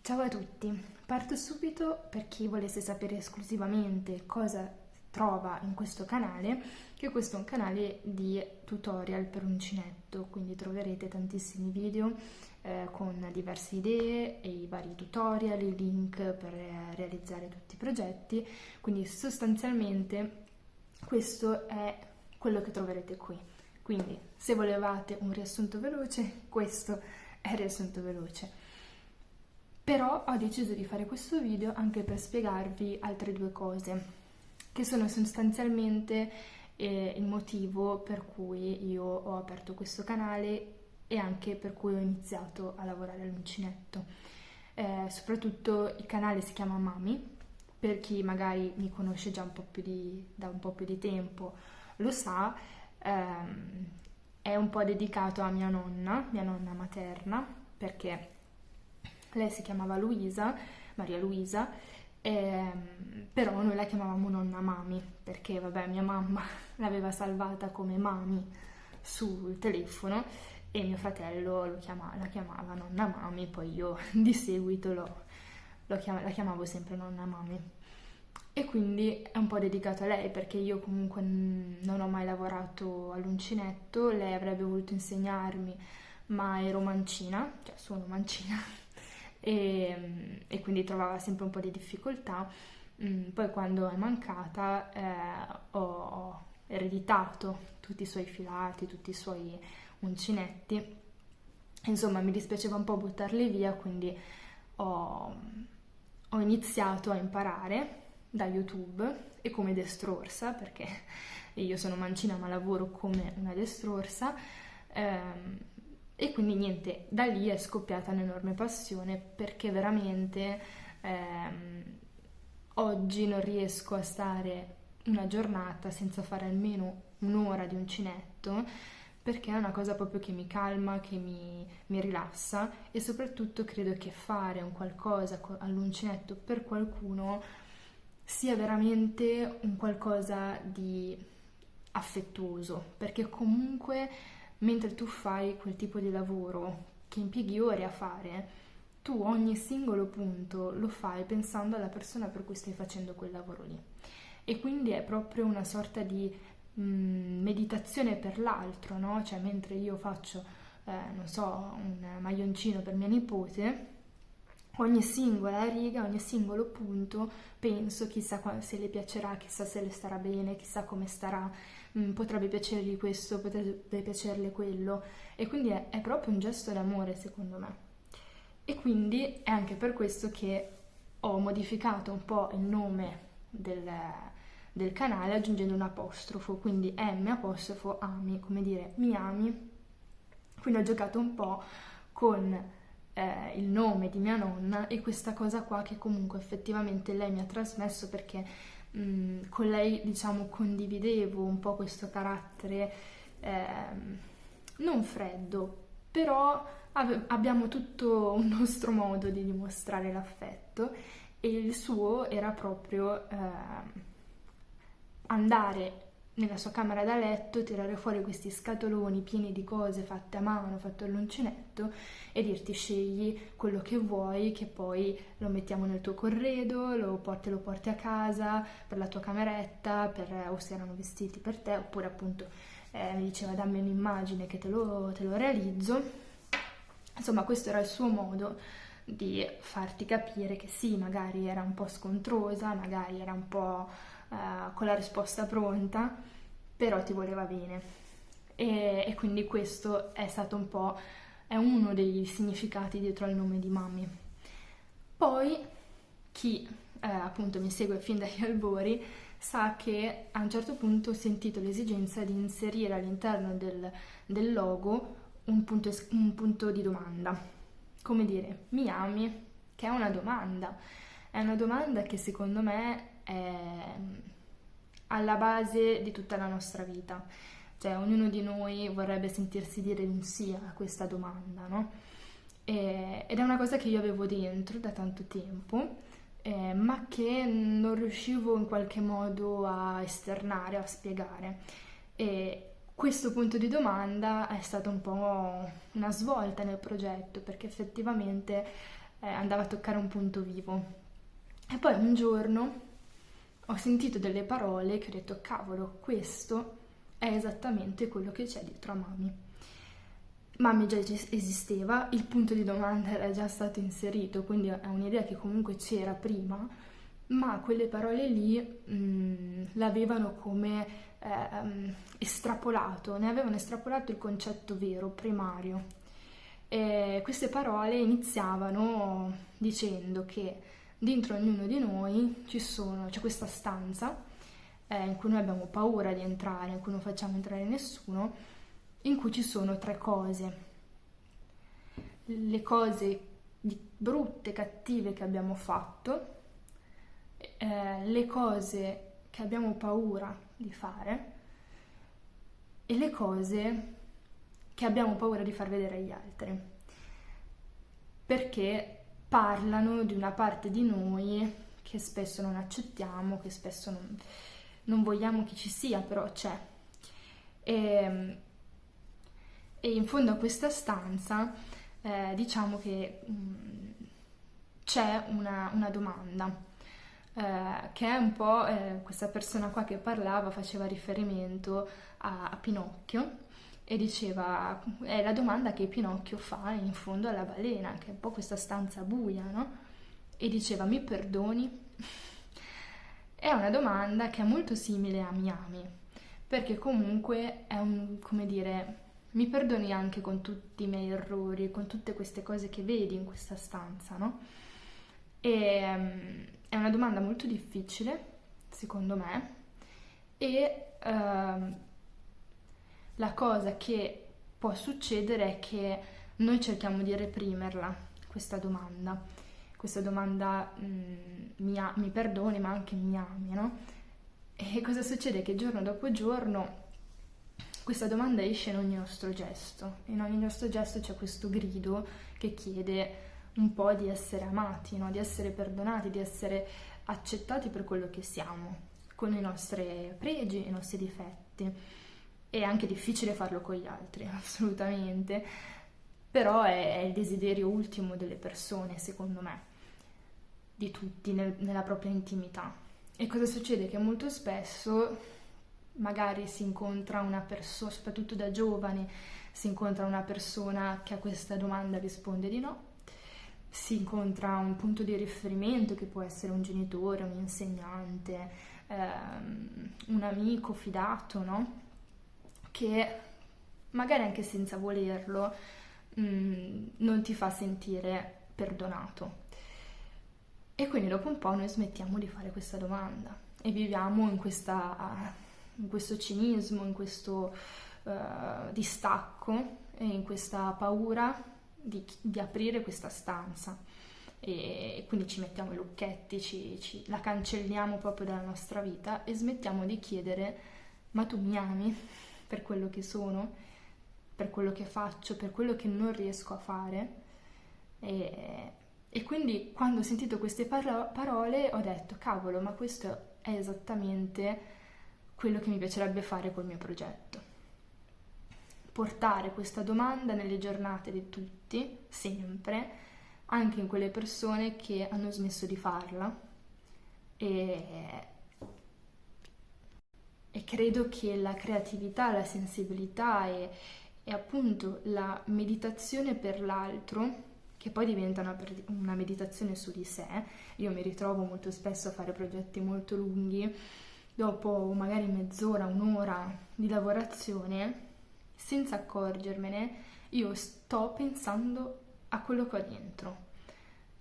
Ciao a tutti, parto subito per chi volesse sapere esclusivamente cosa trova in questo canale, che questo è un canale di tutorial per uncinetto, quindi troverete tantissimi video con diverse idee e i vari tutorial, i link per realizzare tutti i progetti, quindi sostanzialmente questo è quello che troverete qui. Quindi se volevate un riassunto veloce, questo è il riassunto veloce. Però ho deciso di fare questo video anche per spiegarvi altre due cose, che sono sostanzialmente il motivo per cui io ho aperto questo canale e anche per cui ho iniziato a lavorare all'uncinetto. Soprattutto il canale si chiama Mami, per chi magari mi conosce già da un po' più di tempo lo sa, è un po' dedicato a mia nonna materna, perché lei si chiamava Luisa, Maria Luisa, però noi la chiamavamo nonna Mami, perché vabbè mia mamma l'aveva salvata come Mami sul telefono e mio fratello la chiamava nonna Mami, poi io di seguito la chiamavo sempre nonna Mami. E quindi è un po' dedicato a lei perché io comunque non ho mai lavorato all'uncinetto, lei avrebbe voluto insegnarmi, ma ero mancina, cioè sono mancina, e quindi trovava sempre un po' di difficoltà. Poi quando è mancata ho ereditato tutti i suoi filati, tutti i suoi uncinetti, insomma mi dispiaceva un po' buttarli via, quindi ho iniziato a imparare da YouTube e come destrorsa, perché io sono mancina ma lavoro come una destrorsa, e quindi niente, da lì è scoppiata un'enorme passione perché veramente oggi non riesco a stare una giornata senza fare almeno un'ora di uncinetto, perché è una cosa proprio che mi calma, che mi rilassa, e soprattutto credo che fare un qualcosa all'uncinetto per qualcuno sia veramente un qualcosa di affettuoso, perché comunque mentre tu fai quel tipo di lavoro che impieghi ore a fare, tu ogni singolo punto lo fai pensando alla persona per cui stai facendo quel lavoro lì. E quindi è proprio una sorta di meditazione per l'altro, no? Cioè mentre io faccio, non so, un maglioncino per mia nipote, ogni singola riga, ogni singolo punto penso chissà se le piacerà, chissà se le starà bene, chissà come starà, potrebbe piacergli questo, potrebbe piacerle quello, e quindi è proprio un gesto d'amore secondo me. E quindi è anche per questo che ho modificato un po' il nome del canale aggiungendo un apostrofo, quindi M''ami, come dire mi ami. Quindi ho giocato un po' con il nome di mia nonna e questa cosa qua che comunque effettivamente lei mi ha trasmesso, perché con lei diciamo condividevo un po' questo carattere non freddo, però abbiamo tutto un nostro modo di dimostrare l'affetto, e il suo era proprio andare nella sua camera da letto, tirare fuori questi scatoloni pieni di cose fatte a mano, fatto all'uncinetto, e dirti scegli quello che vuoi, che poi lo mettiamo nel tuo corredo, te lo porti a casa per la tua cameretta, o se erano vestiti per te, oppure appunto mi diceva dammi un'immagine che te lo realizzo. Insomma, questo era il suo modo di farti capire che sì, magari era un po' scontrosa, magari era un po' con la risposta pronta, però ti voleva bene. E quindi questo è stato un po', è uno dei significati dietro al nome di Mami. Poi chi appunto mi segue fin dagli albori sa che a un certo punto ho sentito l'esigenza di inserire all'interno del logo un punto di domanda, come dire mi ami, che è una domanda che secondo me è alla base di tutta la nostra vita, cioè ognuno di noi vorrebbe sentirsi dire un sì a questa domanda, no? Ed è una cosa che io avevo dentro da tanto tempo, ma che non riuscivo in qualche modo a esternare, a spiegare. E questo punto di domanda è stato un po' una svolta nel progetto, perché effettivamente andava a toccare un punto vivo. E poi un giorno ho sentito delle parole che ho detto, cavolo, questo è esattamente quello che c'è dietro a Mami. Mami già esisteva, il punto di domanda era già stato inserito, quindi è un'idea che comunque c'era prima, ma quelle parole lì l'avevano come estrapolato, ne avevano estrapolato il concetto vero, primario. E queste parole iniziavano dicendo che dentro ognuno di noi c'è questa stanza in cui noi abbiamo paura di entrare, in cui non facciamo entrare nessuno, in cui ci sono tre cose. Le cose brutte, cattive che abbiamo fatto, le cose che abbiamo paura di fare e le cose che abbiamo paura di far vedere agli altri, perché parlano di una parte di noi che spesso non accettiamo, che spesso non vogliamo che ci sia, però c'è. E in fondo a questa stanza diciamo che c'è una domanda che è un po' questa persona qua che parlava faceva riferimento a Pinocchio e diceva è la domanda che Pinocchio fa in fondo alla balena, che è un po' questa stanza buia, no? E diceva mi perdoni? È una domanda che è molto simile a Miami, perché comunque è come dire, mi perdoni anche con tutti i miei errori, con tutte queste cose che vedi in questa stanza, no? E è una domanda molto difficile, secondo me, e la cosa che può succedere è che noi cerchiamo di reprimerla, questa domanda mi perdoni ma anche mi ami, no? E cosa succede? Che giorno dopo giorno questa domanda esce in ogni nostro gesto, in ogni nostro gesto c'è questo grido che chiede un po' di essere amati, no? Di essere perdonati, di essere accettati per quello che siamo, con i nostri pregi, i nostri difetti. È anche difficile farlo con gli altri, assolutamente, però è il desiderio ultimo delle persone, secondo me, di tutti, nella propria intimità. E cosa succede? Che molto spesso magari si incontra una persona, soprattutto da giovani, si incontra una persona che a questa domanda risponde di no, si incontra un punto di riferimento che può essere un genitore, un insegnante, un amico fidato, no? Che magari anche senza volerlo non ti fa sentire perdonato. E quindi dopo un po' noi smettiamo di fare questa domanda e viviamo in questo cinismo, in questo distacco e in questa paura di aprire questa stanza. E quindi ci mettiamo i lucchetti, la cancelliamo proprio dalla nostra vita e smettiamo di chiedere: ma tu mi ami per quello che sono, per quello che faccio, per quello che non riesco a fare? E quindi quando ho sentito queste parole ho detto, cavolo, ma questo è esattamente quello che mi piacerebbe fare col mio progetto. Portare questa domanda nelle giornate di tutti, sempre, anche in quelle persone che hanno smesso di farla. E credo che la creatività, la sensibilità e appunto la meditazione per l'altro, che poi diventa una meditazione su di sé. Io mi ritrovo molto spesso a fare progetti molto lunghi, dopo magari mezz'ora, un'ora di lavorazione, senza accorgermene, io sto pensando a quello che ho dentro,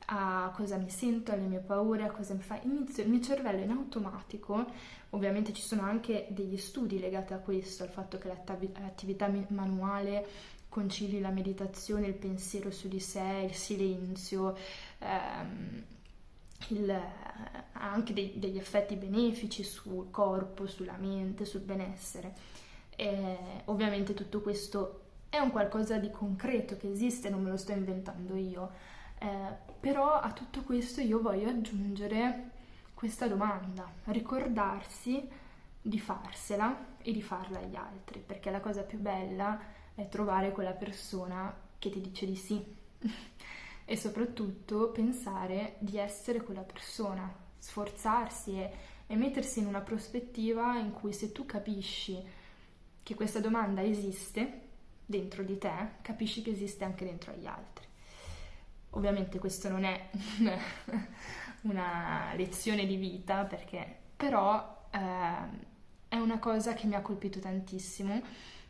a cosa mi sento, alle mie paure, a cosa mi fa. Il mio cervello in automatico, ovviamente ci sono anche degli studi legati a questo, al fatto che l'attività manuale concili la meditazione, il pensiero su di sé, il silenzio, ha anche degli effetti benefici sul corpo, sulla mente, sul benessere. Ovviamente tutto questo è un qualcosa di concreto che esiste, non me lo sto inventando io, però a tutto questo io voglio aggiungere questa domanda, ricordarsi di farsela e di farla agli altri, perché la cosa più bella è trovare quella persona che ti dice di sì. e soprattutto pensare di essere quella persona, sforzarsi e mettersi in una prospettiva in cui se tu capisci che questa domanda esiste dentro di te, capisci che esiste anche dentro agli altri. Ovviamente questo non è una lezione di vita, perché però è una cosa che mi ha colpito tantissimo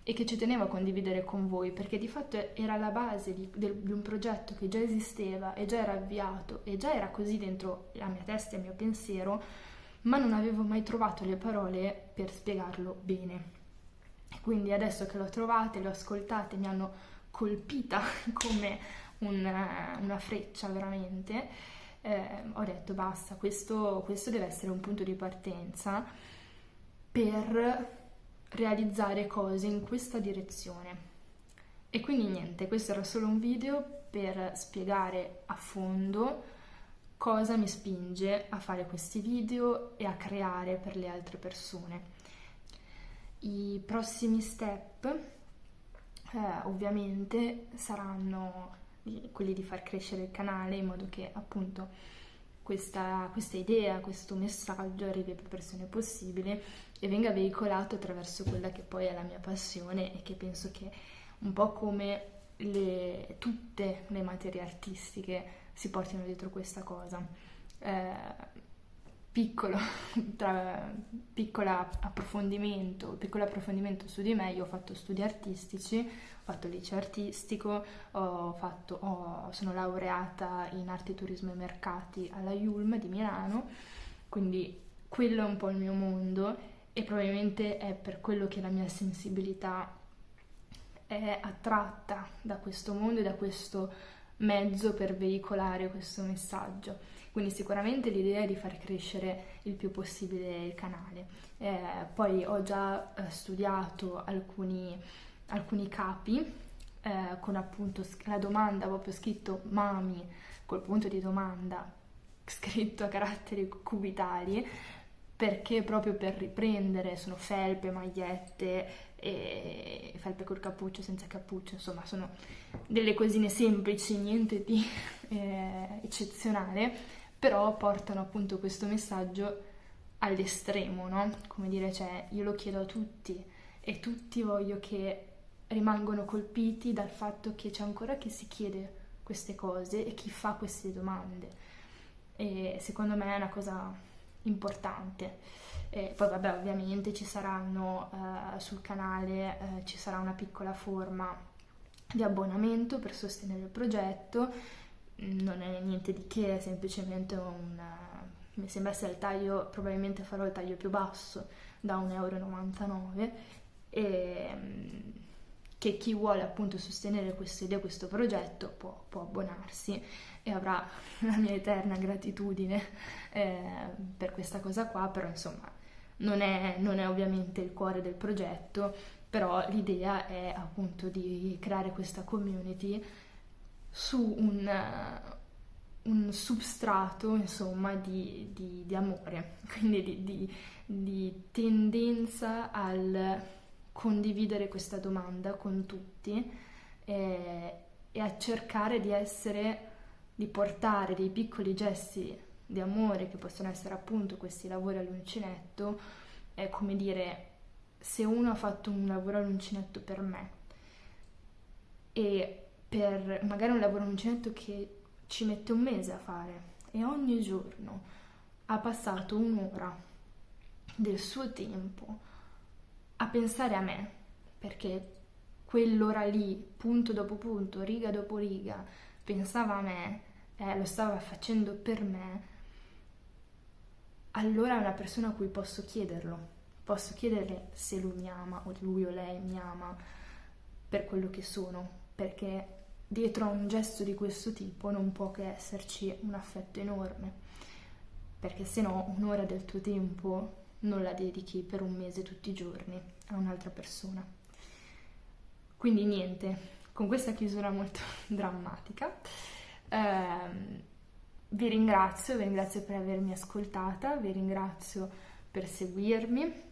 e che ci tenevo a condividere con voi, perché di fatto era la base di un progetto che già esisteva e già era avviato e già era così dentro la mia testa e il mio pensiero, ma non avevo mai trovato le parole per spiegarlo bene. E quindi adesso che l'ho trovate, le ho ascoltate, mi hanno colpita come una freccia veramente, ho detto basta, questo deve essere un punto di partenza per realizzare cose in questa direzione. E quindi niente, questo era solo un video per spiegare a fondo cosa mi spinge a fare questi video e a creare per le altre persone. I prossimi step ovviamente saranno quelli di far crescere il canale in modo che appunto questa idea, questo messaggio arrivi a più persone possibile e venga veicolato attraverso quella che poi è la mia passione e che penso che un po' come tutte le materie artistiche si portino dietro questa cosa. Piccolo piccolo approfondimento su di me. Io ho fatto studi artistici, ho fatto liceo artistico, sono laureata in arte, turismo e mercati alla IULM di Milano, quindi quello è un po' il mio mondo e probabilmente è per quello che la mia sensibilità è attratta da questo mondo e da questo mezzo per veicolare questo messaggio. Quindi sicuramente l'idea è di far crescere il più possibile il canale. Poi ho già studiato alcuni capi con appunto la domanda, ho proprio scritto Mami col punto di domanda scritto a caratteri cubitali, perché proprio per riprendere sono felpe, magliette e felpe col cappuccio, senza cappuccio, insomma sono delle cosine semplici, niente di eccezionale, però portano appunto questo messaggio all'estremo, no? Come dire, cioè io lo chiedo a tutti e tutti voglio che rimangano colpiti dal fatto che c'è ancora chi si chiede queste cose e chi fa queste domande, e secondo me è una cosa importante. E poi vabbè, ovviamente ci saranno sul canale ci sarà una piccola forma di abbonamento per sostenere il progetto. Non è niente di che, è semplicemente mi sembra sia il taglio, probabilmente farò il taglio più basso da 1,99 euro, e che chi vuole appunto sostenere questa idea, questo progetto può abbonarsi e avrà la mia eterna gratitudine per questa cosa qua. Però insomma non è ovviamente il cuore del progetto, però l'idea è appunto di creare questa community su un substrato, insomma, di amore, quindi di tendenza al condividere questa domanda con tutti e a cercare di portare dei piccoli gesti di amore che possono essere appunto questi lavori all'uncinetto. È come dire, se uno ha fatto un lavoro all'uncinetto per me e per magari un lavoro all'uncinetto che ci mette un mese a fare e ogni giorno ha passato un'ora del suo tempo a pensare a me, perché quell'ora lì, punto dopo punto, riga dopo riga, pensava a me, lo stava facendo per me, allora è una persona a cui posso chiederle se lui mi ama o lui o lei mi ama per quello che sono, perché dietro a un gesto di questo tipo non può che esserci un affetto enorme, perché se no un'ora del tuo tempo non la dedichi per un mese tutti i giorni a un'altra persona. Quindi niente, con questa chiusura molto drammatica vi ringrazio per avermi ascoltata, vi ringrazio per seguirmi,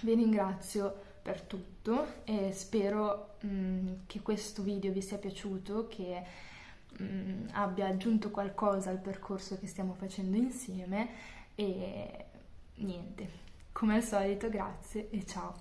vi ringrazio per tutto e spero che questo video vi sia piaciuto, che abbia aggiunto qualcosa al percorso che stiamo facendo insieme e niente, come al solito grazie e ciao.